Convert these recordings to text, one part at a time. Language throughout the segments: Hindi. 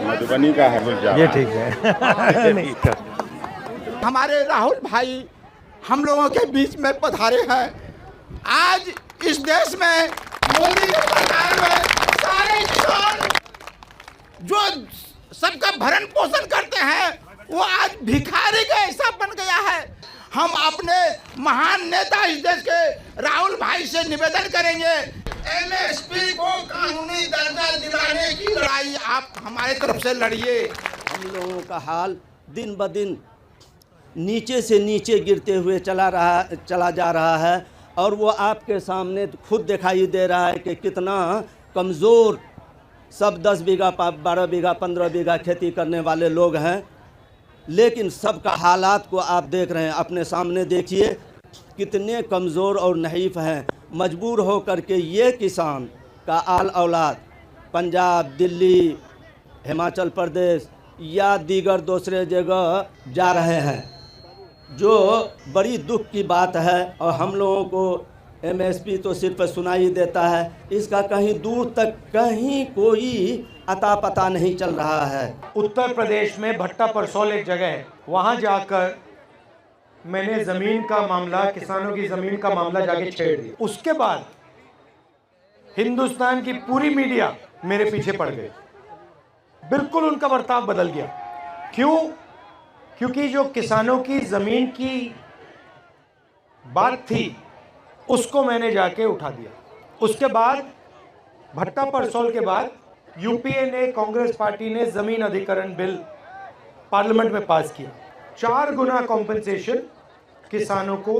मधुबनी का है, ये ठीक है। हमारे राहुल भाई हम लोगों के बीच में पधारे हैं। आज इस देश में मोदी की सरकार में सारे किसान जो सबका भरण पोषण करते हैं वो आज भिखारी का ऐसा बन गया है। हम अपने महान नेता इस देश के राहुल भाई से निवेदन करेंगे, एमएसपी को कानूनी दर्जा दिलाने की लड़ाई आप हमारे तरफ से लड़िए। हम लोगों का हाल दिन ब दिन नीचे से नीचे गिरते हुए चला जा रहा है और वो आपके सामने खुद दिखाई दे रहा है कि कितना कमज़ोर सब 10 बीघा 12 बीघा 15 बीघा खेती करने वाले लोग हैं। लेकिन सबका हालात को आप देख रहे हैं, अपने सामने देखिए कितने कमज़ोर और नहीफ हैं। मजबूर हो कर के ये किसान का आल औलाद पंजाब, दिल्ली, हिमाचल प्रदेश या दीगर दूसरे जगह जा रहे हैं, जो बड़ी दुख की बात है। और हम लोगों को एमएसपी तो सिर्फ सुनाई देता है, इसका कहीं दूर तक कहीं कोई अता पता नहीं चल रहा है। उत्तर प्रदेश में भट्टा परसौल एक जगह है, वहाँ जाकर मैंने ज़मीन का मामला, किसानों की ज़मीन का मामला जाके छेड़ दिया। उसके बाद हिंदुस्तान की पूरी मीडिया मेरे पीछे पड़ गई, बिल्कुल उनका बर्ताव बदल गया। क्यों? क्योंकि जो किसानों की ज़मीन की बात थी उसको मैंने जाके उठा दिया। उसके बाद भट्टा परसौल के बाद यूपीए ने, कांग्रेस पार्टी ने ज़मीन अधिग्रहण बिल पार्लियामेंट में पास किया। 4 गुना कॉम्पेंसेशन किसानों को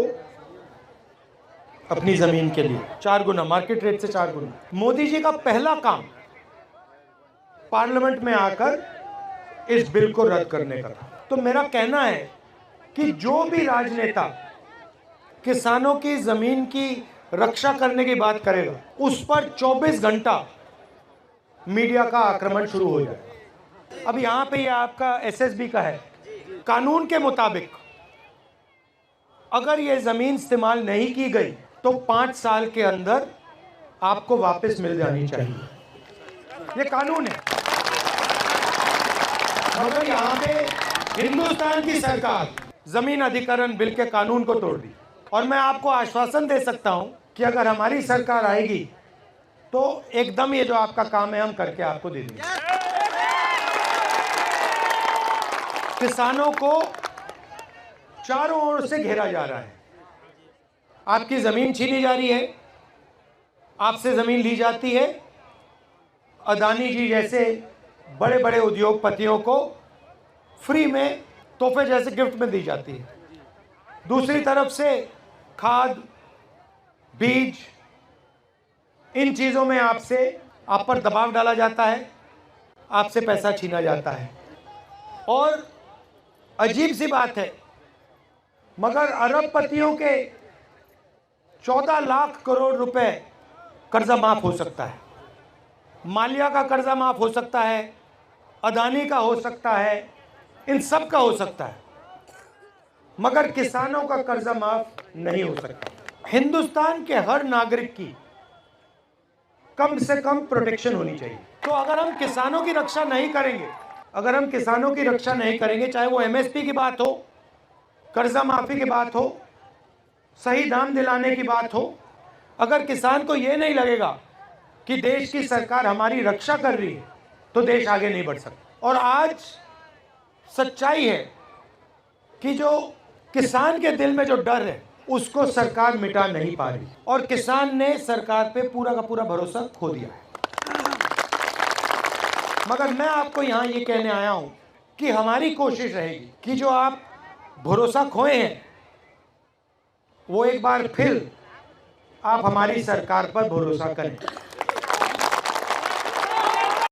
अपनी ज़मीन के लिए, 4 गुना, मार्केट रेट से 4 गुना। मोदी जी का पहला काम पार्लियामेंट में आकर इस बिल को रद्द करने का था। तो मेरा कहना है कि जो भी राजनेता किसानों की ज़मीन की रक्षा करने की बात करेगा, उस पर 24 घंटा मीडिया का आक्रमण शुरू हो जाएगा। अब यहाँ पे ये आपका एसएसबी का है, कानून के मुताबिक अगर ये ज़मीन इस्तेमाल नहीं की गई तो 5 साल के अंदर आपको वापस मिल जानी चाहिए, ये कानून है। मगर यहाँ पे हिंदुस्तान की सरकार ज़मीन अधिग्रहण बिल के कानून को तोड़ दी। और मैं आपको आश्वासन दे सकता हूं कि अगर हमारी सरकार आएगी तो एकदम ये जो आपका काम है हम करके आपको दे देंगे। किसानों को चारों ओर से घेरा जा रहा है, आपकी ज़मीन छीनी जा रही है, आपसे ज़मीन ली जाती है। अदानी जी जैसे बड़े बड़े उद्योगपतियों को फ्री में तोहफे जैसे गिफ्ट में दी जाती है। दूसरी तरफ से खाद, बीज, इन चीज़ों में आप पर दबाव डाला जाता है, आपसे पैसा छीना जाता है। और अजीब सी बात है, मगर अरबपतियों के 14 लाख करोड़ रुपए कर्जा माफ़ हो सकता है, मालिया का कर्जा माफ़ हो सकता है, अदानी का हो सकता है, इन सब का हो सकता है, मगर किसानों का कर्जा माफ नहीं हो सकता। हिंदुस्तान के हर नागरिक की कम से कम प्रोटेक्शन होनी चाहिए। तो अगर हम किसानों की रक्षा नहीं करेंगे, चाहे वो एमएसपी की बात हो, कर्जा माफी की बात हो, सही दाम दिलाने की बात हो, अगर किसान को ये नहीं लगेगा कि देश की सरकार हमारी रक्षा कर रही है तो देश आगे नहीं बढ़ सकता। और आज सच्चाई है कि जो किसान के दिल में जो डर है उसको सरकार मिटा नहीं पा रही और किसान ने सरकार पे पूरा का पूरा भरोसा खो दिया है। मगर मैं आपको यहाँ ये कहने आया हूँ कि हमारी कोशिश रहेगी कि जो आप भरोसा खोए हैं वो एक बार फिर आप हमारी सरकार पर भरोसा करें।